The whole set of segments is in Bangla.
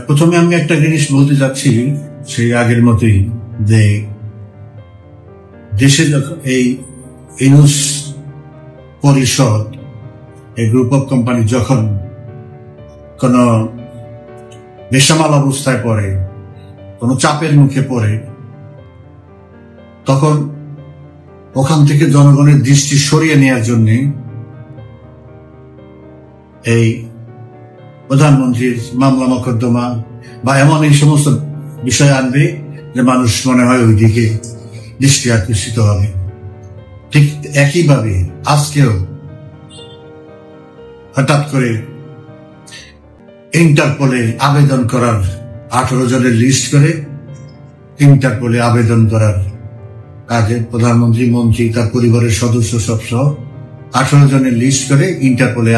প্রথমে আমি একটা জিনিস বলতে যাচ্ছি, সেই আগের মতোই, যে দেশে যখন এই ইউনুস পরিষদ, এই গ্রুপ অফ কোম্পানি যখন কোন বেসামাল অবস্থায় পড়ে, কোন চাপের মুখে পড়ে, তখন ওখান থেকে জনগণের দৃষ্টি সরিয়ে নেওয়ার জন্য এই প্রধানমন্ত্রীর মামলা মোকদ্দমা বা এমন এই সমস্ত বিষয় আনবে যে মানুষ মনে হয় ওইদিকে দৃষ্টি আকর্ষিত হবে। ঠিক একইভাবে আজকেও হঠাৎ করে ইন্টারপোলে আবেদন করার 18 জনের লিস্ট করে ইন্টারপোলে আবেদন করার কাজে প্রধানমন্ত্রী, মন্ত্রী, তার পরিবারের সদস্য সব সহ 18 জনের লিস্ট করে ইন্টারপোলে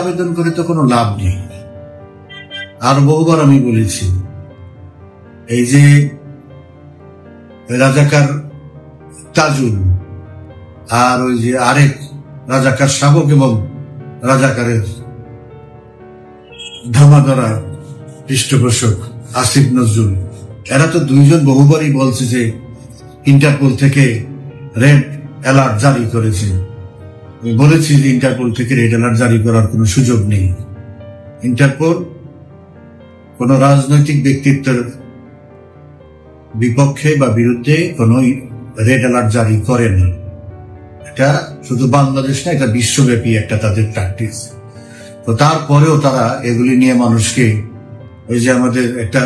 আবেদন করে তো কোনো লাভ নেই। আর বহুবার আমি বলেছি, এই যে রাজাকার তাজুল আর ওই যে আরেক রাজাকার শাবক এবং রাজাকারের ধামাধরা পৃষ্ঠপোষক আসিফ নজরুল, এরা তো দুইজন বহুবারই বলছে যে ইন্টারপোল থেকে রেড অ্যালার্ট জারি করেছে। আমি বলেছি যে ইন্টারপোল থেকে রেড অ্যালার্ট জারি করার কোনো সুযোগ নেই। ইন্টারপোল কোন রাজনৈতিক ব্যক্তিত্বের বিপক্ষে বা বিরুদ্ধে কোন রেড অ্যালার্ট জারি করে না। এটা শুধু বাংলাদেশ না, এটা বিশ্বব্যাপী একটা তাদের প্র্যাকটিস। তো তারপরেও তারা এগুলি নিয়ে মানুষকে, ওই যে আমাদের একটা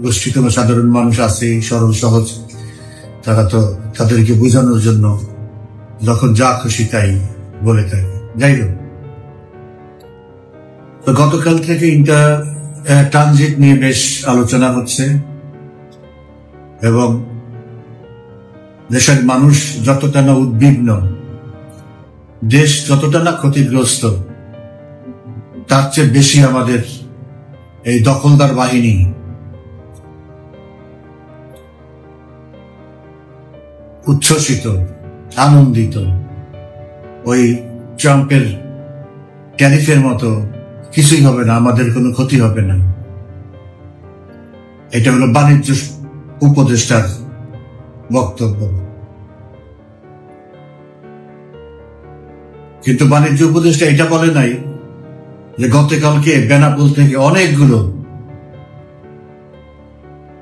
গোষ্ঠীতম সাধারণ মানুষ আছে সরল সহজ, তারা তো তাদেরকে বোঝানোর জন্য যখন যা খুশি তাই বলে থাকে। যাই হোক, তো গতকাল থেকে ট্রানজিট নিয়ে বেশ আলোচনা হচ্ছে এবং দেশের মানুষ যতটা না উদ্বিগ্ন, দেশ যতটা না ক্ষতিগ্রস্ত, তার চেয়ে বেশি আমাদের এই দখলদার বাহিনী উচ্ছ্বসিত, আনন্দিত। ওই ট্রাম্পের ট্যারিফের মতো কিছুই হবে না, আমাদের কোনো ক্ষতি হবে না। এটা হলো বাণিজ্য উপদেষ্টার বক্তব্য। কিন্তু বাণিজ্য উপদেষ্টা এটা বলে নাই যে গতকালকে বেনাপোল থেকে অনেকগুলো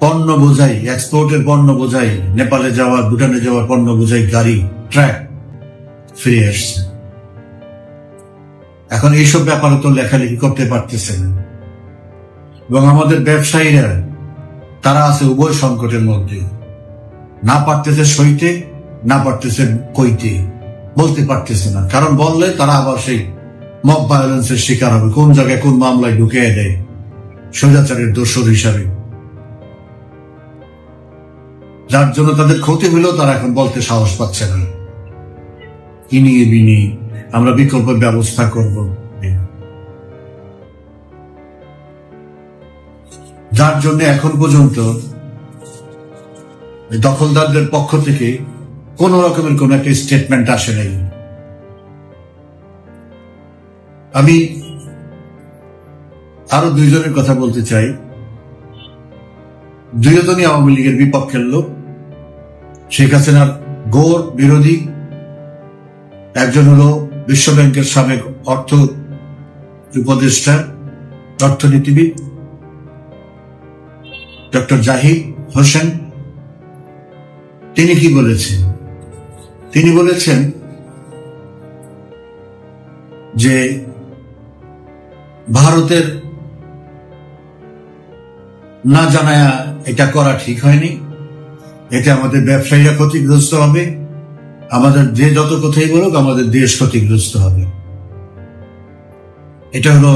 পণ্য বোঝাই, এক্সপোর্টের পণ্য বোঝাই, নেপালে যাওয়ার, ভুটানে যাওয়ার পণ্য বোঝাই গাড়ি, ট্রাক ফিরে আসছে। এখন এইসব ব্যাপারে তো লেখালেখি করতে পারতেছে না এবং আমাদের ব্যবসায়ীরা তারা আছে উভয় সংকটের মধ্যে, না পারতেছে সইতে, না পারতেছে কইতে, বলতে পারতেছে না। কারণ বললে তারা আবার সেই মব ভায়োলেন্সের শিকার হবে, কোন জায়গায় কোন মামলায় ঢুকিয়ে দেয় স্বৈরাচারের দোষর হিসাবে, যার জন্য তাদের ক্ষতি হলেও তারা এখন বলতে সাহস পাচ্ছে না। ইনিয়ে বিনিয়ে আমরা বিকল্প ব্যবস্থা করব, যার জন্য এখন পর্যন্ত দখলদারদের পক্ষ থেকে কোন রকমের কোন একটা স্টেটমেন্ট আসে নাই। আমি আরো দুইজনের কথা বলতে চাই। দুইজনই আওয়ামী লীগের বিপক্ষের লোক, শেখ হাসিনার ঘোর বিরোধী। একজন হলো বিশ্বব্যাংকের সাবেক অর্থ উপদেষ্টা, অর্থনীতিবিদ ডক্টর জাহিদ হোসেন। তিনি কি বলেছেন? তিনি বলেছেন যে ভারতের না জানায়া এটা করা ঠিক হয়নি, এতে আমাদের ব্যবসায়ীরা ক্ষতিগ্রস্ত হবে, আমাদের যে যত কথাই বলুক আমাদের দেশ ক্ষতিগ্রস্ত হবে। এটা হলো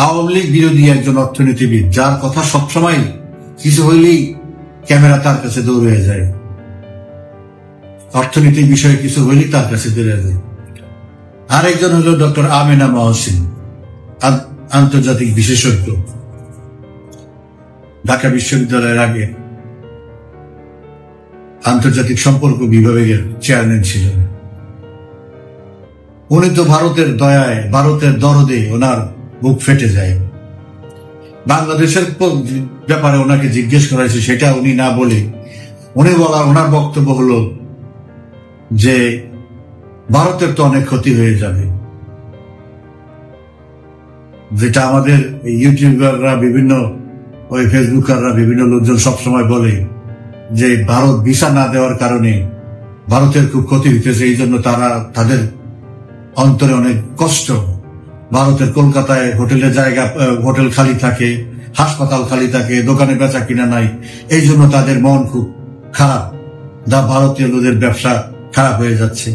আওয়ামী লীগ বিরোধী একজন অর্থনীতিবিদ, যার কথা সবসময় কিছু হইলেই ক্যামেরা তার কাছে দৌড়ে যায়, অর্থনীতির বিষয়ে কিছু হইলেই তার কাছে দৌড়ে যায়। আরেকজন হলো ডক্টর আমেনা মহসিন, আন্তর্জাতিক বিশেষজ্ঞ, ঢাকা বিশ্ববিদ্যালয়ের আগে আন্তর্জাতিক সম্পর্ক বিভাগের চেয়ারম্যান ছিলেন। উনি তো ভারতের দয়ায়, ভারতের দরদে ওনার বুক ফেটে যায়। বাংলাদেশের ব্যাপারে ওনাকে জিজ্ঞেস করা হয়েছে, সেটা উনি না বলে ওনার বক্তব্য হলো যে ভারতের তো অনেক ক্ষতি হয়ে যাবে, যেটা আমাদের ইউটিউবাররা বিভিন্ন ওই ফেসবুকাররা বিভিন্ন লোকজন সবসময় বলে যে ভারত ভিসা না দেওয়ার কারণে ভারতের খুব ক্ষতি হইতেছে, এই জন্য তাদের অন্তরে অনেক কষ্ট। ভারতের কলকাতায় হোটেল খালি থাকে, হাসপাতাল খালি থাকে, দোকানে বেচা কিনা নাই, এই জন্য তাদের মন খুব খারাপ, ভারতীয় লোকদের ব্যবসা খারাপ হয়ে যাচ্ছে।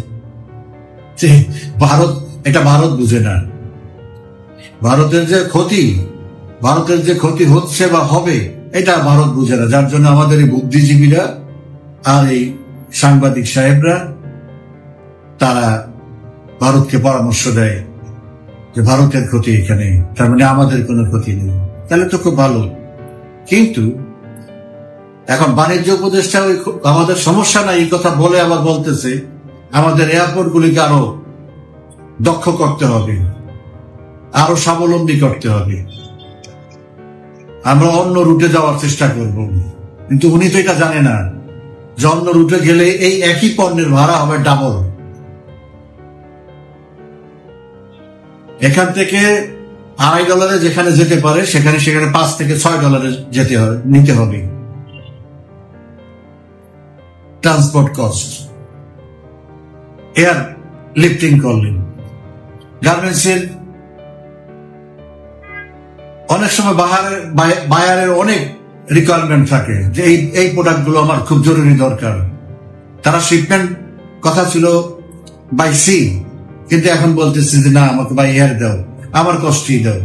ভারত বুঝে না ভারতের যে ক্ষতি হচ্ছে বা হবে, এটা ভারত বুঝে না। যার জন্য আমাদের এই বুদ্ধিজীবীরা আর এই সাংবাদিক সাহেবরা তারা ভারতকে পরামর্শ দেয় যে ভারতের ক্ষতি এখানে, তার মানে আমাদের কোনো ক্ষতি নেই, তাহলে তো খুব ভালো। কিন্তু এখন বাণিজ্য উপদেষ্টা আমাদের সমস্যা নাই এই কথা বলে আবার বলতেছে আমাদের এয়ারপোর্ট গুলিকে আরো দক্ষ করতে হবে, আরো স্বাবলম্বী করতে হবে, আমরা অন্য রুটে যাওয়ার চেষ্টা করব। কিন্তু উনি তো এটা জানে না যে অন্য রুটে গেলে এই একই পণ্যের ভাড়া হবে ডাবল। এখান থেকে $2.5 যেখানে যেতে পারে সেখানে $5 থেকে $6 নিতে হবে ট্রান্সপোর্ট কস্ট। এয়ার লিফটিং করলেন, গার্মেন্টসের অনেক সময় বায়ারের অনেক রিকোয়ারমেন্ট থাকে যে এই প্রোডাক্টগুলো আমার খুব জরুরি দরকার। তারা শিপমেন্ট কথা ছিল বাই সি, কিন্তু এখন বলতেছে যে না, আমাকে বাই এয়ার দাও, আমার কষ্টই দাও।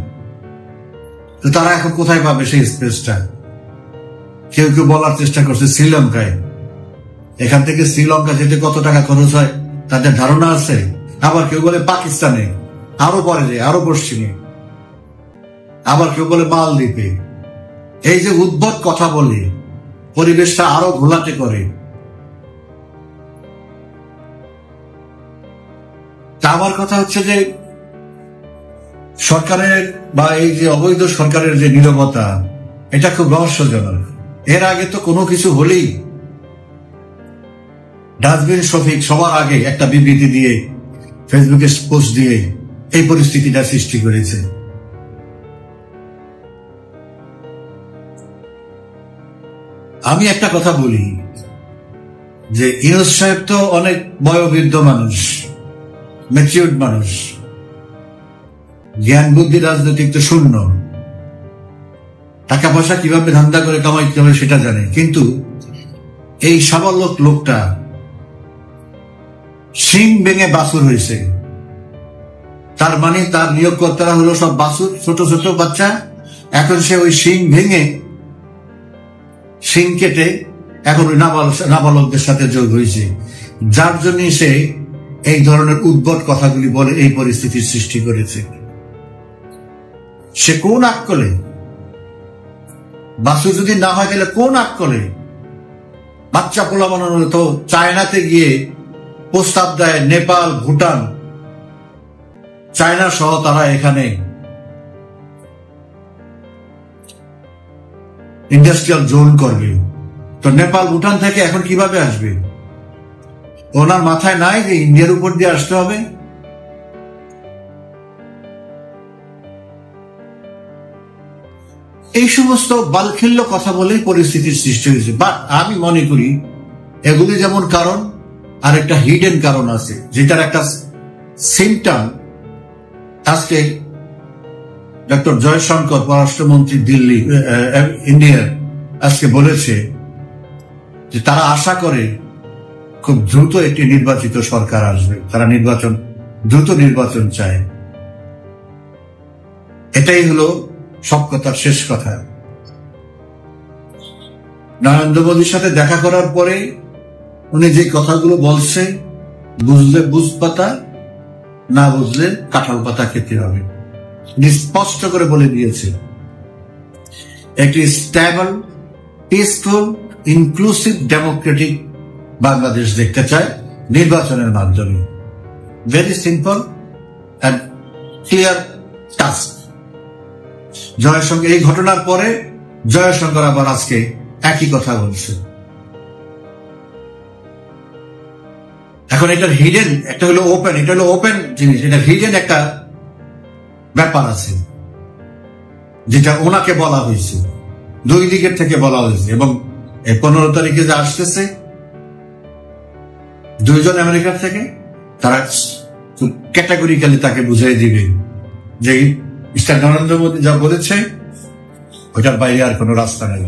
তো তারা এখন কোথায় পাবে সেই স্পেসটা? কেউ কেউ বলার চেষ্টা করছে শ্রীলঙ্কায়। এখান থেকে শ্রীলঙ্কা যেতে কত টাকা খরচ হয় তাদের ধারণা আছে? আবার কেউ বলে পাকিস্তানে, আরো পরে যায়, আরো পশ্চিমে, আবার কেউ বলে মালদ্বীপে। এই যে উদ্ভট কথা বলে পরিবেশটা আরো ঘোলাটে করে। তা আমার কথা হচ্ছে যে সরকারের বা এই যে অবৈধ সরকারের যে নীরবতা, এটা খুব রহস্যজনক। এর আগে তো কোনো কিছু হলেই ডাস্টবিন শফিক সবার আগে একটা বিবৃতি দিয়ে ফেসবুকে পোস্ট দিয়ে এই পরিস্থিতিটা সৃষ্টি করেছে। আমি একটা কথা বলি যে ইউনূস সাহেব তো অনেক বয়োবৃদ্ধ মানুষ, ম্যাচিউরড মানুষ, জ্ঞান বুদ্ধি রাজনৈতিক তো শূন্য, টাকা পয়সা কিভাবে ধান্দা করে কামাইতে হবে সেটা জানে। কিন্তু এই সাবালক লোকটা শিং ভেঙে বাছুর হয়েছে, তার মানে তার নিয়োগকর্তারা হলো সব বাছুর, ছোট ছোট বাচ্চা। এখন সে ওই শিং ভেঙে, শিং কেটে এখন ওই নাবালকদের সাথে যোগ হয়েছে, যার জন্য সে এই ধরনের উদ্ভট কথাগুলি বলে এই পরিস্থিতির সৃষ্টি করেছে। সে কোন আকলে? বাছুর যদি না হয় তাহলে কোন আকলে বাচ্চা পোলা বানানো? তো চায়নাতে গিয়ে প্রস্তাব দেয় নেপাল, ভুটান, চায়না সহ তারা এখানে ইন্ডাস্ট্রিয়াল জোন করবে। তো নেপাল, ভুটান থেকে এখন কিভাবে আসবে? ওনার মাথায় নাই যে ইন্ডিয়ার উপর দিয়ে আসতে হবে? এই সমস্ত বালখিল্য কথা বলে পরিস্থিতির সৃষ্টি হয়েছে। বাট আমি মনে করি এগুলি যেমন কারণ, আর একটা হিডেন কারণ আছে, যেটার একটা সিমটম আজকে ডক্টর জয়শঙ্কর পররাষ্ট্রমন্ত্রী ইন্ডিয়ার আজকে বলেছে যে তারা আশা করে খুব দ্রুত একটি নির্বাচিত সরকার আসবে, তারা দ্রুত নির্বাচন চায়। এটাই হলো সব কথার শেষ কথা। নরেন্দ্র মোদীর সাথে দেখা করার পরে উনি যে কথাগুলো বলছে, বুঝলে বুঝ পাতা, না বুঝলে কাঁঠাল পাতা খেতে হবে, স্পষ্ট করে বলে দিয়েছে। একটি stable, peaceful, inclusive, Democratic Bangladesh দেখতে চায় নির্বাচনের মাধ্যমে। Very simple and clear task. Jaishankar এই ঘটনার পরে জয়শঙ্কর আবার আজকে একই কথা বলছে। এখন এটার হিডেন একটা হলো ওপেন, এটা হলো ওপেন জিনিস, এটা হিডেন একটা ব্যাপার আছে যেটা ওনাকে বলা হয়েছে, দুই দিকের থেকে বলা হয়েছে। এবং 15 তারিখে যে আসতেছে দুইজন আমেরিকার থেকে, তারা ক্যাটাগরিক্যালি তাকে বুঝিয়ে দিবে যে মিস্টার নরেন্দ্র মোদী যা বলেছে ওইটার বাইরে আর কোনো রাস্তা নেই।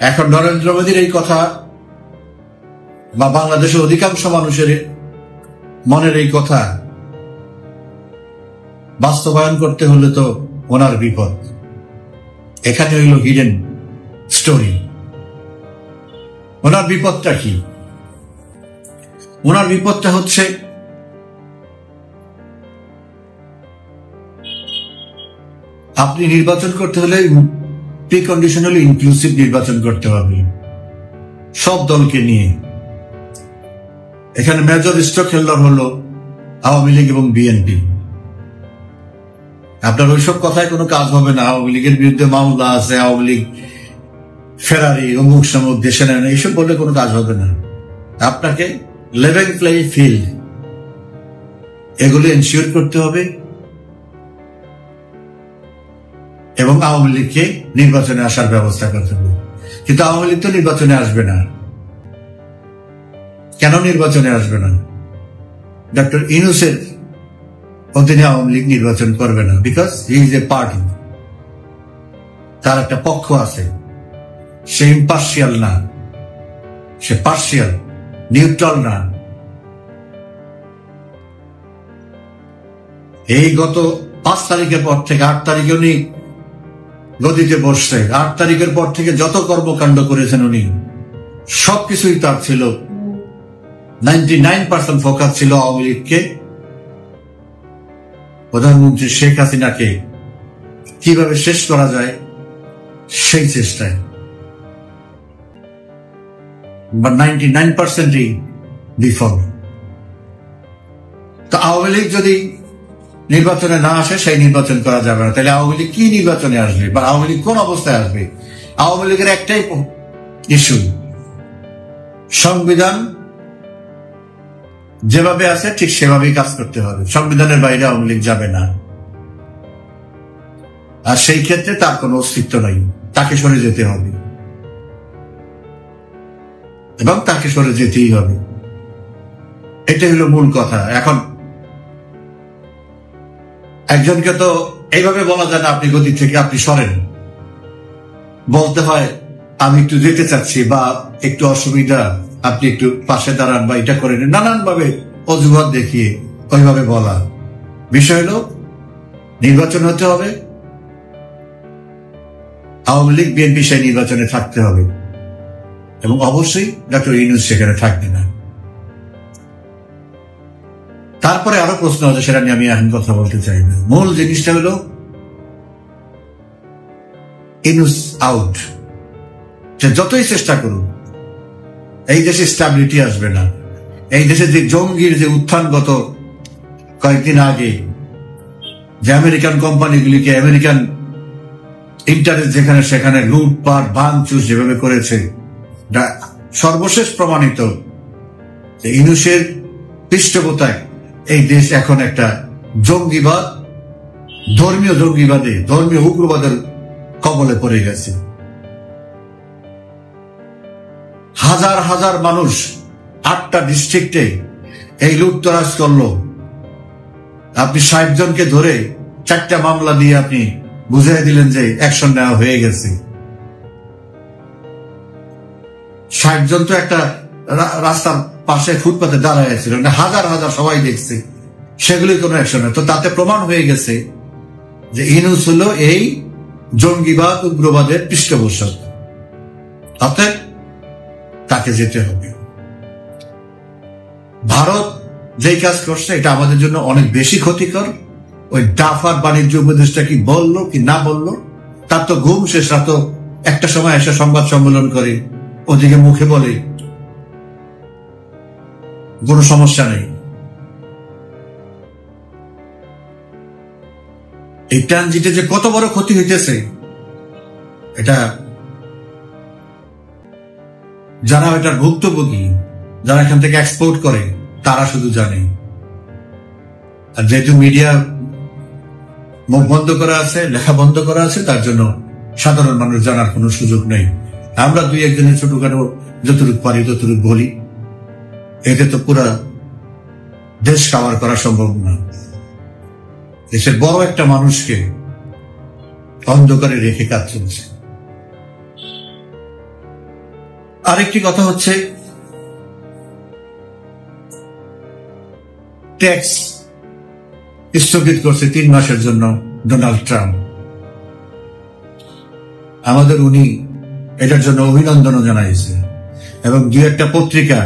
এখন নরেন্দ্র মোদীর এই কথা বা বাংলাদেশের অধিকাংশ মানুষের মনের এই কথা বাস্তবায়ন করতে হলে তো ওনার বিপদ। এখানে হইল হিডেন স্টোরি। ওনার বিপদটা কি? ওনার বিপদটা হচ্ছে আপনি নির্বাচন করতে হলে প্রিকন্ডিশনালি ইনক্লুসিভ নির্বাচন করতে হবে সব দলকে নিয়ে। এখানে মেজর স্টক হোল্ডার হলো আওয়ামী লীগ এবং বিএনপি। আপনার ওইসব কথায় কোনো কাজ হবে না। আওয়ামী লীগের বিরুদ্ধে মামলা আছে, আওয়ামী লীগ ফেরারি অমুক সমুক দেশে নেয় না, এইসব বললে কোনো কাজ হবে না। আপনাকে লেভেল প্লে ফিল্ড এগুলি এনশিওর করতে হবে এবং আওয়ামী লীগকে নির্বাচনে আসার ব্যবস্থা করতে হবে। কিন্তু আওয়ামী লীগ তো নির্বাচনে আসবে না। কেন নির্বাচনে আসবে না? ডক্টর ইউনূসের অধীনে আওয়ামী লীগ নির্বাচন করবে না, because he is a party. তার একটা পক্ষ আছে, সে ইম্পার্শিয়াল না, সে পার্শিয়াল, নিউট্রাল না। এই গত 5 তারিখের পর থেকে 8 তারিখে উনি গদিতে বসছে। 8 তারিখের পর থেকে যত কর্মকাণ্ড করেছেন উনি, সবকিছুই তার ছিল 99% ফোকাস ছিল আওয়ামী লীগকে, প্রধানমন্ত্রী শেখ হাসিনাকে কিভাবে শেষ করা যায় সেই চেষ্টায়। বা 99%ই বিফল। তো আওয়ামী লীগ যদি নির্বাচনে না আসে, সেই নির্বাচন করা যাবে না। তাহলে আওয়ামী লীগ কি নির্বাচনে আসবে বা আওয়ামী লীগ কোন অবস্থায় আসবে? আওয়ামী লীগের একটাই ইস্যু, সংবিধান যেভাবে আছে ঠিক সেভাবেই কাজ করতে হবে। সংবিধানের বাইরে আওয়ামী লীগ যাবে না। আর সেই ক্ষেত্রে তার কোনো অস্তিত্ব নাই, তাকে সরে যেতে হবে এবং তাকে সরে যেতেই হবে। এটাই হলো মূল কথা। এখন একজনকে তো এইভাবে বলা যায় না আপনি গদি থেকে আপনি সরেন, বলতে হয় আমি একটু যেতে চাচ্ছি বা একটু অসুবিধা, আপনি একটু পাশে দাঁড়ান বা এটা করেন, নানান ভাবে অজুহাত দেখিয়ে ওইভাবে বলা। বিষয় হলো নির্বাচন হতে হবে, আওয়ামী লীগ বিএনপি সেই নির্বাচনে থাকতে হবে এবং অবশ্যই ডক্টর ইউনূস সেখানে থাকবে না। তারপরে আরো প্রশ্ন আছে, সেটা নিয়ে আমি এখন কথা বলতে চাই না। মূল জিনিসটা হলো ইউনূস আউট। যতই চেষ্টা করুন এই দেশে স্ট্যাবিলিটি আসবে না। এই দেশে যে জঙ্গির যে উত্থান গত কয়েকদিন আগে, যে আমেরিকান কোম্পানিগুলিকে আমেরিকান ইন্টারেস্ট যেখানে সেখানে লুটপাট ভাঙচুর যেভাবে করেছে, সর্বশেষ প্রমাণিত যে ইউনূসের পৃষ্ঠপোষকতায় এই দেশ এখন একটা জঙ্গিবাদ, ধর্মীয় জঙ্গিবাদে, ধর্মীয় উগ্রবাদের কবলে পড়ে গেছে। হাজার হাজার মানুষ 8টা ডিস্ট্রিক্টে এই লুটতরাজ করলো। আপনি 60 জনকে ধরে 4টা মামলা দিয়ে আপনি বুঝিয়ে দিলেন যে অ্যাকশন নেওয়া হয়ে গেছে। 60 জন তো একটা রাস্তার পাশে ফুটপাতে দাঁড়ায় ছিল, হাজার হাজার সবাই দেখছে, সেগুলি কোনো অ্যাকশন নেই। তো তাতে প্রমাণ হয়ে গেছে যে ইউনূস হলো এই জঙ্গিবাদ উগ্রবাদের পৃষ্ঠপোষক। অর্থাৎ তাকে যেতে হবে। ভারত যেই কাজ করছে এটা আমাদের জন্য অনেক বেশি ক্ষতিকর। ওই ডাফার বাণিজ্য উপদেষ্টা কি বললো কি না বললো, তার তো ঘুম শেষ। রাত একটা সময় এসে সংবাদ সম্মেলন করে, ওদিকে মুখে বলে কোনো সমস্যা নেই। এই ট্রানজিটে যে কত বড় ক্ষতি হইতেছে এটা যারা এটার ভুক্তভোগী, যারা এখান থেকে এক্সপোর্ট করে, তারা শুধু জানে। আর যেহেতু মিডিয়া মুখ বন্ধ করা আছে, লেখা বন্ধ করা আছে, তার জন্য সাধারণ মানুষ জানার কোনো সুযোগ নেই। আমরা দুই একজনের ছোটখাটো যতটুকু পারি ততটুকু বলি, এতে তো পুরা দেশ কাভার করা সম্ভব না। দেশের বড় একটা মানুষকে অন্ধকারে রেখে কাজ চলছে। আরেকটি কথা হচ্ছে ট্যাক্স স্থগিত করছে 3 মাসের জন্য ডোনাল্ড ট্রাম্প। আমাদের উনি এটার জন্য অভিনন্দনও জানাইছে এবং 2-1টা পত্রিকা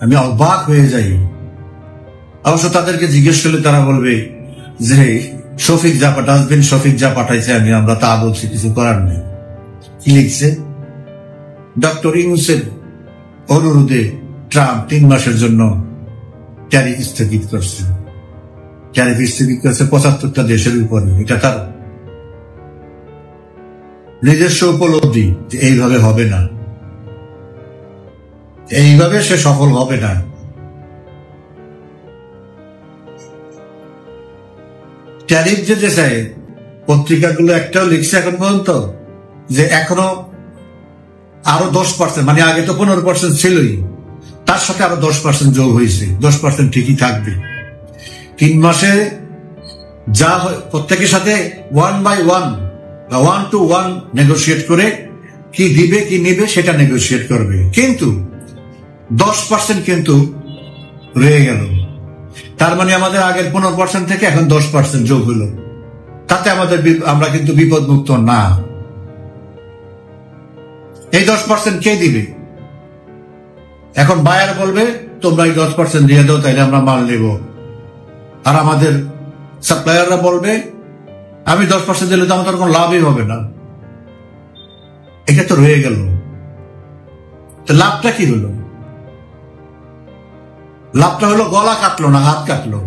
আমি অবাক হয়ে যাই। অবশ্য তাদেরকে জিজ্ঞেস করলে তারা বলবে যে শফিক যা ডাস্টবিন শফিক যা পাঠাইছে আমরা তা বলছি, কিছু করার নেই। কি লিখছে? ডক্টর ইউনূসের অনুরোধে ট্রাম্প 3 মাসের জন্য ট্যারিফ স্থগিত করছে। ট্যারিফ স্থগিত করছে 75টা দেশের উপরে। এটা তার নিজস্ব উপলব্ধি যে এইভাবে হবে না, এইভাবে সে সফল হবে না। ট্যারিফ যেতে চায়, পত্রিকাগুলো একটাও লিখছে এখন পর্যন্ত যে এখনো আরো 10%, মানে আগে তো 15% ছিলই, তার সাথে আরো 10% যোগ হয়েছে। 10% ঠিকই থাকবে। 3 মাসে যা প্রত্যেকের সাথে 1 by 1 বা 1 to 1 নেগোসিয়েট করে কি দিবে কি নিবে সেটা নেগোসিয়েট করবে, কিন্তু 10% কিন্তু রয়ে গেল। তার মানে আমাদের আগের 15% থেকে এখন 10% যোগ হলো। তাতে আমরা কিন্তু বিপদ মুক্ত না। এই 10% কে দিবে? এখন বায়ার বলবে তোমরা এই 10% দিয়ে দাও, তাইলে আমরা মাল নেব। আর আমাদের সাপ্লায়াররা বলবে আমি 10% দিলে তো আমাদের কোনো লাভই হবে না। এটা তো রয়ে গেল। তো লাভটা কি হলো? লাভটা হলো গলা কাটলো না হাত কাটলো।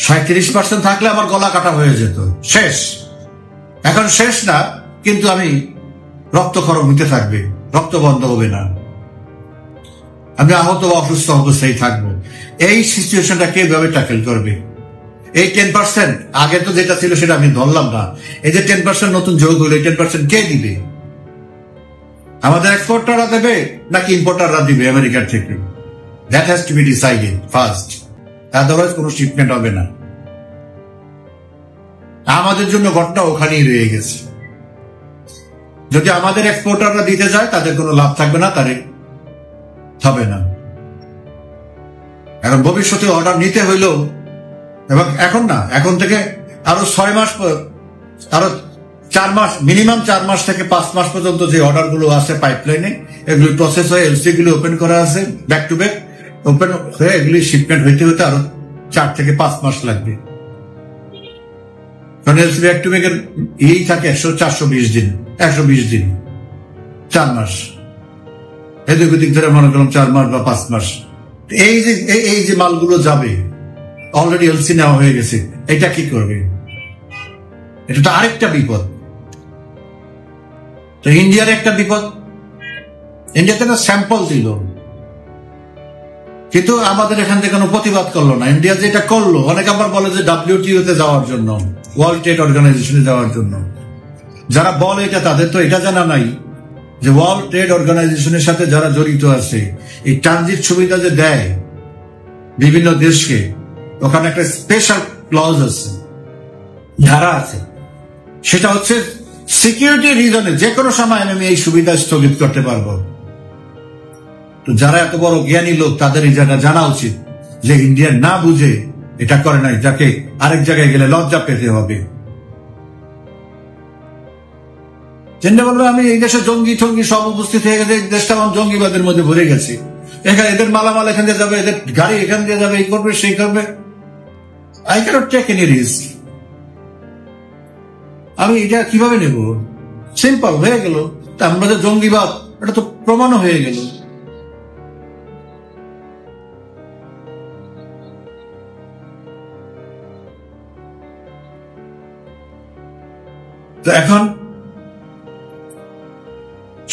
37% থাকলে আমার গলা কাটা হয়ে যেত, শেষ। এখন শেষ না, কিন্তু আমি রক্তক্ষরণ হতে থাকবে, রক্ত বন্ধ হবে না, আমি আহত বা অসুস্থ অবস্থায় থাকবো। এই সিচুয়েশনটা কিভাবে ট্যাকেল করবে? এই 10% আগে তো যেটা ছিল সেটা আমি ধরলাম না, এই যে 10% নতুন যোগ হলো, এই 10% কে দিবে? আমাদের এক্সপোর্টাররা দেবে নাকি ইম্পোর্টাররা দিবে আমেরিকার থেকে? That has to be decided first, otherwise কোনো শিপমেন্ট হবে না। আমাদের জন্য ঘটনা ওখানেই রয়ে গেছে। যদি আমাদের এক্সপোর্টাররা দিতে যায় তাদের কোনো লাভ থাকবে না, তাদের হবে না। এখন ভবিষ্যতে অর্ডার নিতে হইলেও, এবং এখন না, এখন থেকে আরো 6 মাস, আরো 4 মাস, মিনিমাম 4 মাস থেকে 5 মাস পর্যন্ত যে অর্ডার গুলো আছে পাইপলাইনে, এগুলি প্রসেস হয়ে এলসি গুলো ওপেন করা আছে, ব্যাক টু ব্যাক ওপেন হয়ে এগুলি শিপমেন্ট হইতে হইতে আরো 4 থেকে 5 মাস লাগবে। কারণ এলসি ব্যাক টু ব্যাক এর থাকে 420 দিন, 120 দিন, 4 মাস, এদিক ওদিক ধরে মনে করলাম 4 মাস বা 5 মাস। এই যে মালগুলো যাবে, অলরেডি এলসি নেওয়া হয়ে গেছে, এটা কি করবে? এটা তো আরেকটা বিপদ। তো ইন্ডিয়ার একটা বিপদ, ইন্ডিয়াতে একটা স্যাম্পল দিল, কিন্তু আমাদের এখান থেকে কোনো প্রতিবাদ করলো না। ইন্ডিয়া যেটা করলো, অনেকে আবার বলে যে WTO তে যাওয়ার জন্য, ওয়ার্ল্ড ট্রেড অর্গানাইজেশনে যাওয়ার জন্য। যারা বলে এটা, তাদের তো এটা জানা নাই যে ওয়ার্ল্ড ট্রেড অর্গানাইজেশনের সাথে যারা জড়িত আছে, এই ট্রানজিট সুবিধা যে দেয় বিভিন্ন দেশকে, ওখানে একটা স্পেশাল ক্লজ আছে, ধারা আছে, সেটা হচ্ছে সিকিউরিটি রিজনে যে কোনো সময় আমি এই সুবিধা স্থগিত করতে পারবো। তো যারা এত বড় জ্ঞানী লোক, তাদের এই জায়গা জানা উচিত যে ইন্ডিয়া না বুঝে এটা করে নাই, যাকে আরেক জায়গায় গেলে লজ্জা পেতে হবে। যেটা বলবো, আমি এই দেশে জঙ্গি ঠঙ্গি সব উপস্থিত হয়ে গেছে, এই দেশটা আমার জঙ্গিবাদের মধ্যে ভরে গেছে। এখানে এদের মালামাল এখান দিয়ে যাবে, এদের গাড়ি এখান দিয়ে যাবে, এই করবে সেই করবে। I can't take any risk. আমি এটা কিভাবে নেব? সিম্পল হয়ে গেল। তা আমরা যে জঙ্গিবাদ, এটা তো প্রমাণও হয়ে গেল। তো এখন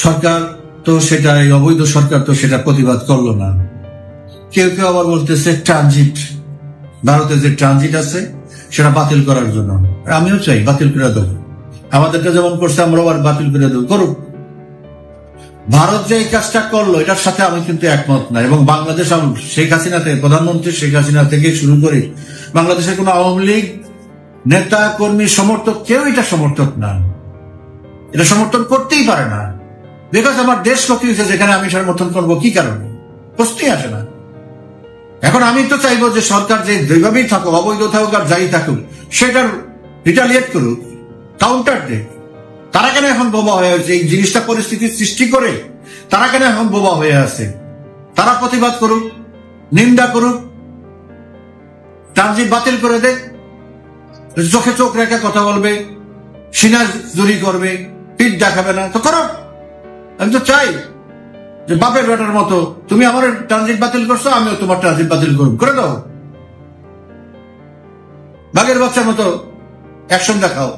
সরকার তো সেটা, অবৈধ সরকার তো সেটা প্রতিবাদ করলো না। কেউ কেউ আবার বলতেছে ট্রানজিট, ভারতে যে ট্রানজিট আছে সেটা বাতিল করার জন্য। আমিও চাই বাতিল করে দেবো, আমাদেরটা যেমন করছে আমরাও আর বাতিল করে দেবো, করুক। ভারত যে এই কাজটা করলো এটার সাথে আমি কিন্তু একমত না। এবং বাংলাদেশ শেখ হাসিনা থেকে, প্রধানমন্ত্রী শেখ হাসিনা থেকে শুরু করে বাংলাদেশের কোন আওয়ামী লীগ নেতা কর্মী সমর্থক কেউ এটা সমর্থক না, এটা সমর্থন করতেই পারে না। বিকজ আমার দেশ ক্ষতি হয়েছে, যেখানে আমি সমর্থন করবো কি কারণে, প্রশ্নই আসে না। এখন আমি তো চাইবো যে সরকার যে যেভাবেই থাকুক, অবৈধ থাকুক আর যাই থাকুক, সেটার রিটালিয়েট করুক, কাউন্টার দেখ। তারা কেন এখন বোবা হয়ে আছে? এই জিনিসটা পরিস্থিতির সৃষ্টি করে তারা কেন এখন বোবা হয়ে আছে? তারা প্রতিবাদ করুক, নিন্দা করুক, ট্রানজিট বাতিল করে দেখ, চোখে চোখ রেখে কথা বলবে, সিনা জুরি করবে, পিঠ দেখাবে না, তো করো। আমি তো চাই যে বাপের বেটার মতো তুমি আমার ট্রানজিট বাতিল করছো, আমিও তোমার ট্রানজিট বাতিল করব, করে দাও। বাঘের বাচ্চার মতো অ্যাকশন দেখাও।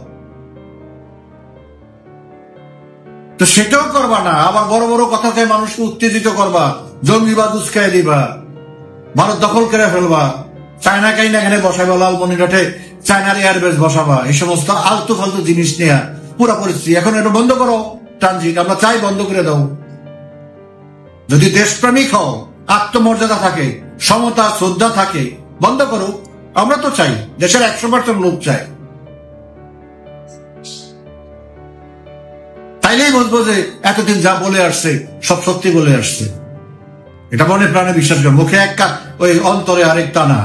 তো সেটাও করবা না, আবার বড় বড় কথাকে মানুষকে উত্তেজিত করবা, জঙ্গিবাদ উস্কায় দিবা, ভারত দখল করে ফেলবা, চায়না কাইনা এখানে বসাবা, লালমনিরহাটে চায়নার এয়ারবেস বসাবা, এই সমস্ত আলতু ফালতু জিনিস নিয়ে পুরা পরিস্থিতি। এখন এটা বন্ধ করো ট্রানজিট, আমরা চাই বন্ধ করে দাও। যদি দেশপ্রেমিক হও, আত্মমর্যাদা থাকে, সমতা শ্রদ্ধা থাকে, বন্ধ করো। আমরা তো চাই, দেশের 100% লোক চাই। তাইলেই বলবো যে এতদিন যা বলে আসছে সব সত্যি বলে আসছে, এটা মনে প্রাণে বিশ্বাস করে। মুখে একটা, ওই অন্তরে আরেকটা না,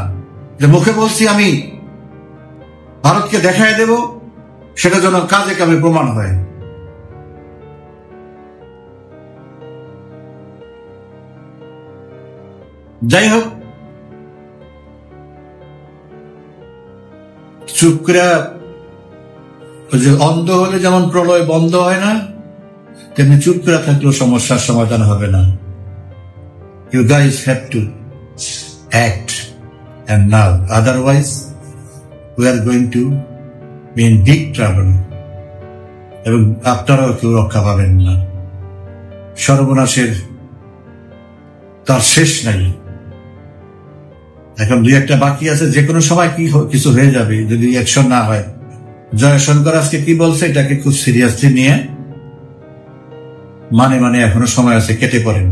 যে মুখে বলছি আমি ভারতকে দেখাই দেব, সেটা যেন কাজে কামে প্রমাণ হয়। যাই হোক, চুপ করে যে অন্ধ হলে যেমন প্রলয় বন্ধ হয় না, তেমনি চুপ করে থাকলেও সমস্যার সমাধান হবে না। You guys have to act and now, otherwise we are going to be in big trouble, এবং আপনারাও কেউ রক্ষা পাবেন না। সর্বনাশের তার শেষ নাই। এখন দুই একটা বাকি আছে, যে কোনো সময় কিছু হয়ে যাবে যদি অ্যাকশন না হয়। জয়শঙ্কর আজকে কি বলছে, এটাকে খুব সিরিয়াসলি নিয়ে মানে এখনো সময় আছে, কেটে পড়েন।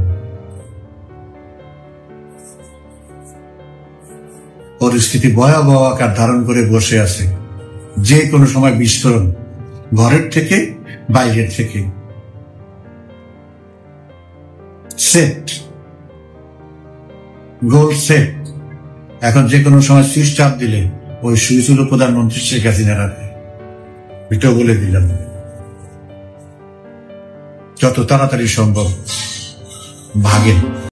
পরিস্থিতি ভয়াবহ আকার ধারণ করে বসে আছে, যে কোনো সময় বিস্ফোরণ, ঘরের থেকে বাইরের থেকে। Set, goal set. এখন যে কোনো সময় সুইচ চাপ দিলে ওই সুইচ হল প্রধানমন্ত্রী শেখ হাসিনার হাতে, এটাও বলে দিলাম। যত তাড়াতাড়ি সম্ভব ভাগেন।